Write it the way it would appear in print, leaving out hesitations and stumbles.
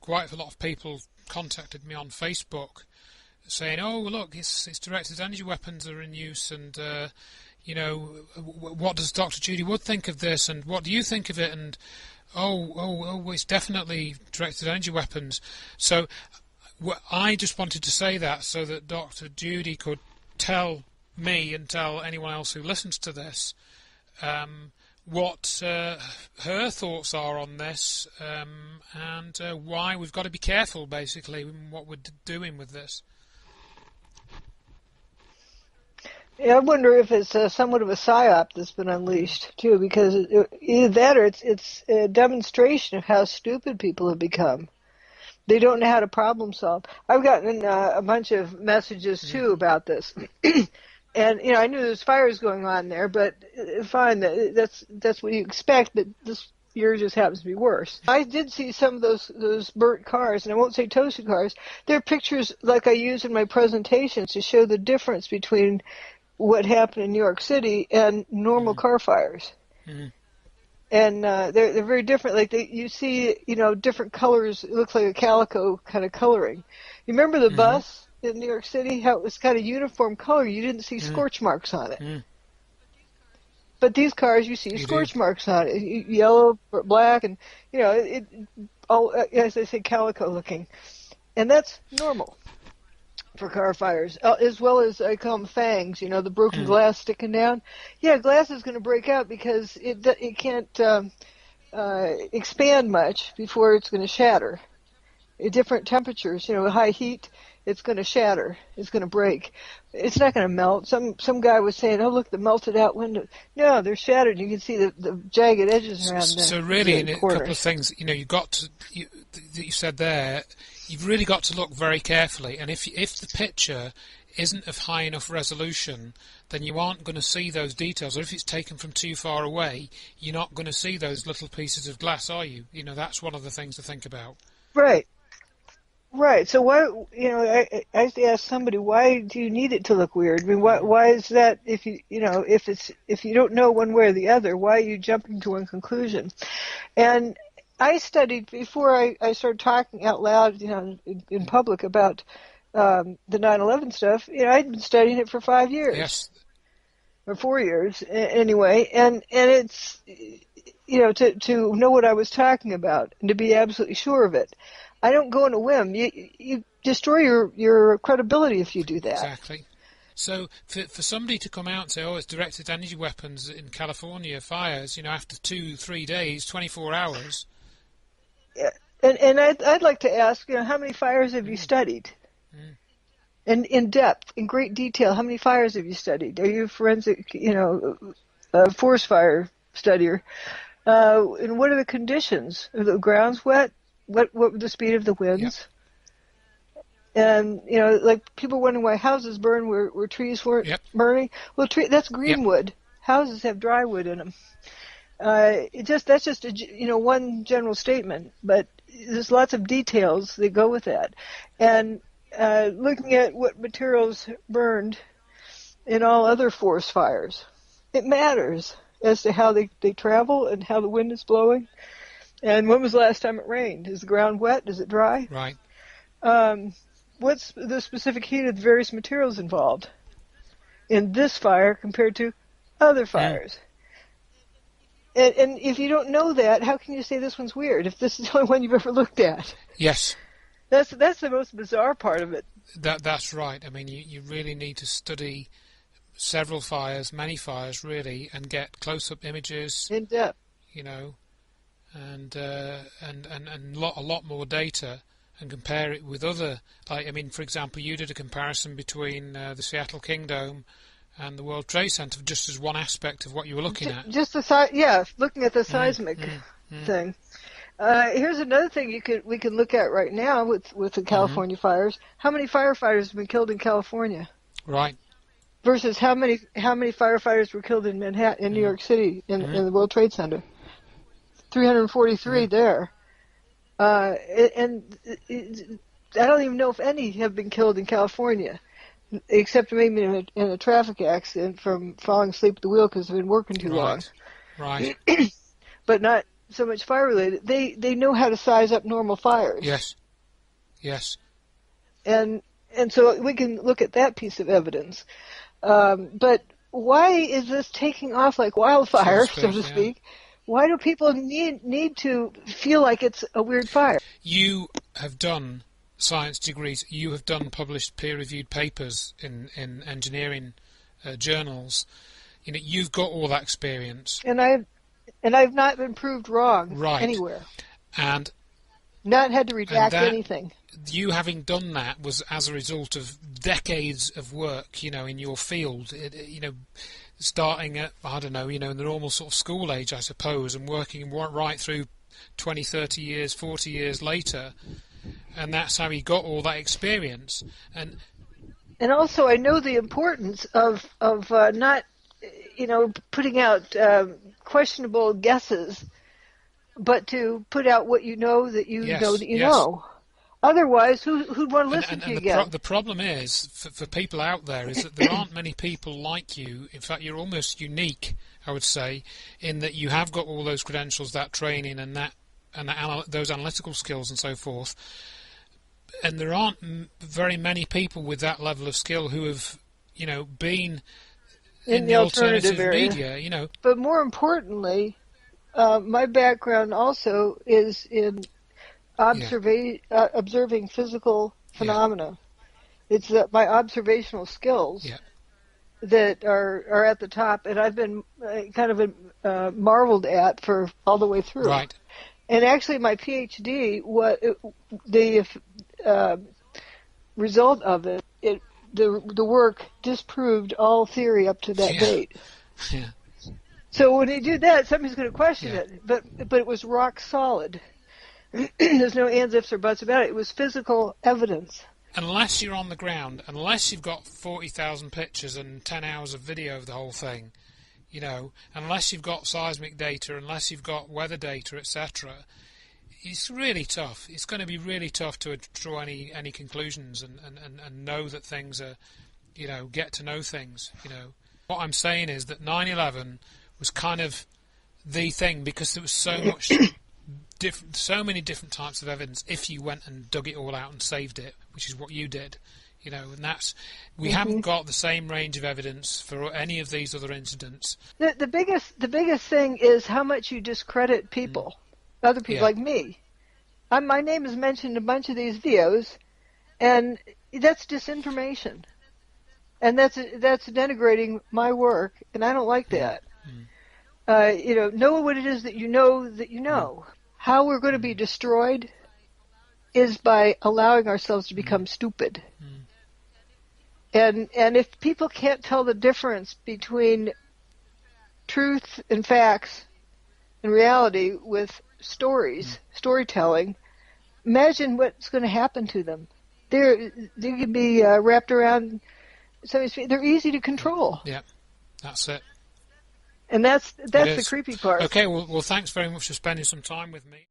quite a lot of people contacted me on Facebook saying, "Oh, look, it's directed energy weapons are in use, and what does Dr. Judy Wood think of this, and what do you think of it?" And it's definitely directed energy weapons. So I just wanted to say that so that Dr. Judy could tell me and tell anyone else who listens to this what her thoughts are on this, and why we've got to be careful, basically, in what we're doing with this. Yeah, I wonder if it's somewhat of a psyop that's been unleashed too, because either that or it's a demonstration of how stupid people have become. They don't know how to problem solve. I've gotten a bunch of messages too about this, and I knew there's fires going on there, but fine, that's what you expect. But this year just happens to be worse. I did see some of those burnt cars, and I won't say toasted cars. They're pictures like I use in my presentations to show the difference between what happened in New York City and normal car fires. And they're very different. Like you see, different colors. It looks like a calico kind of coloring. You remember the bus in New York City? How it was kind of uniform color. You didn't see scorch marks on it. But these cars, you see scorch marks on it. Yellow, black, and it all, as I say, calico looking. And that's normal for car fires, as well as I call them fangs, the broken glass sticking down. Yeah, glass is going to break out because it can't expand much before it's going to shatter. At different temperatures, high heat, it's going to shatter. It's going to break. It's not going to melt. Some guy was saying, "Oh, look, the melted out window." No, they're shattered. You can see the jagged edges around them. So really, in a couple of things, you said there, you've really got to look very carefully. And if the picture isn't of high enough resolution, then you aren't going to see those details. Or if it's taken from too far away, you're not going to see those little pieces of glass, are you? That's one of the things to think about. Right. Right. So why, I used to ask somebody, why do you need it to look weird? I mean, why is that? If if you don't know one way or the other, why are you jumping to one conclusion? And I studied before I started talking out loud, in public about the 9/11 stuff. I'd been studying it for 5 years. Yes. Or 4 years anyway, and it's to know what I was talking about and to be absolutely sure of it. I don't go on a whim. You destroy your credibility if you do that. Exactly. So for somebody to come out and say, "Oh, it's directed energy weapons in California fires," after 2-3 days, 24 hours. Yeah. And I'd like to ask, how many fires have you studied? And in depth, in great detail, how many fires have you studied? Are you a forensic, forest fire studier? And what are the conditions? Are the grounds wet? What were the speed of the winds? Yep. And, like people wondering why houses burn where trees weren't burning. Well, that's greenwood. Yep. Houses have dry wood in them. That's just one general statement, but there's lots of details that go with that. And looking at what materials burned in all other forest fires, it matters as to how they travel and how the wind is blowing. And when was the last time it rained? Is the ground wet? Is it dry? Right. What's the specific heat of the various materials involved in this fire compared to other fires? And if you don't know that, how can you say this one's weird if this is the only one you've ever looked at? Yes. That's the most bizarre part of it. That's right. I mean, you really need to study several fires, many fires really, and get close-up images. In depth. And a lot more data, and compare it with other, for example, you did a comparison between the Seattle Kingdome and the World Trade Center just as one aspect of what you were looking at. Just looking at the seismic thing. Here's another thing we can look at right now with the California fires. How many firefighters have been killed in California? Right. Versus how many firefighters were killed in Manhattan, in New York City, in the World Trade Center? 343 there. And I don't even know if any have been killed in California, except maybe in a traffic accident from falling asleep at the wheel because they've been working too long. Right. But so much fire related, they know how to size up normal fires. Yes. Yes. And so we can look at that piece of evidence. But why is this taking off like wildfire, so to speak? Yeah. Why do people need to feel like it's a weird fire? You have done science degrees. You have done published peer-reviewed papers in engineering journals. You know, you've got all that experience. And I've not been proved wrong anywhere. And not had to redact anything. You having done that was as a result of decades of work, you know, in your field. You know, starting at, I don't know, you know, in the normal sort of school age, I suppose, and working right through 20, 30 years, 40 years later. And that's how he got all that experience. And also, I know the importance of not, you know, putting out questionable guesses, but to put out what you know that you know that you know. Otherwise, who'd want to listen to you again? The problem is, for people out there, is that there aren't many people like you. In fact, you're almost unique, I would say, in that you have got all those credentials, that training, and those analytical skills and so forth. And there aren't very many people with that level of skill who have, you know, been in the alternative media, you know. But more importantly, my background also is in observing physical phenomena. It's my observational skills that are at the top, and I've been kind of marveled at for all the way through. Right. And actually, my PhD, the result of it, the work disproved all theory up to that date. Yeah. So when you do that, somebody's going to question it. But it was rock solid. There's no ands, ifs, or buts about it. It was physical evidence. Unless you're on the ground, unless you've got 40,000 pictures and 10 hours of video of the whole thing, you know, unless you've got seismic data, unless you've got weather data, etc., it's really tough. It's going to be really tough to draw any conclusions and know that things are, you know, get to know things, you know. What I'm saying is that 9/11 was kind of the thing because there was so much so many different types of evidence if you went and dug it all out and saved it, which is what you did, you know, and that's we haven't got the same range of evidence for any of these other incidents. The biggest thing is how much you discredit people, other people like me. My name is mentioned in a bunch of these videos, and that's disinformation, and that's denigrating my work, and I don't like that. You know what it is that you know that you know. How we're going to be destroyed is by allowing ourselves to become stupid. And if people can't tell the difference between truth and facts and reality with storytelling, imagine what's going to happen to them. They can be wrapped around somebody's feet. They're easy to control. Yeah, that's it. And that's the creepy part. Okay, well, thanks very much for spending some time with me.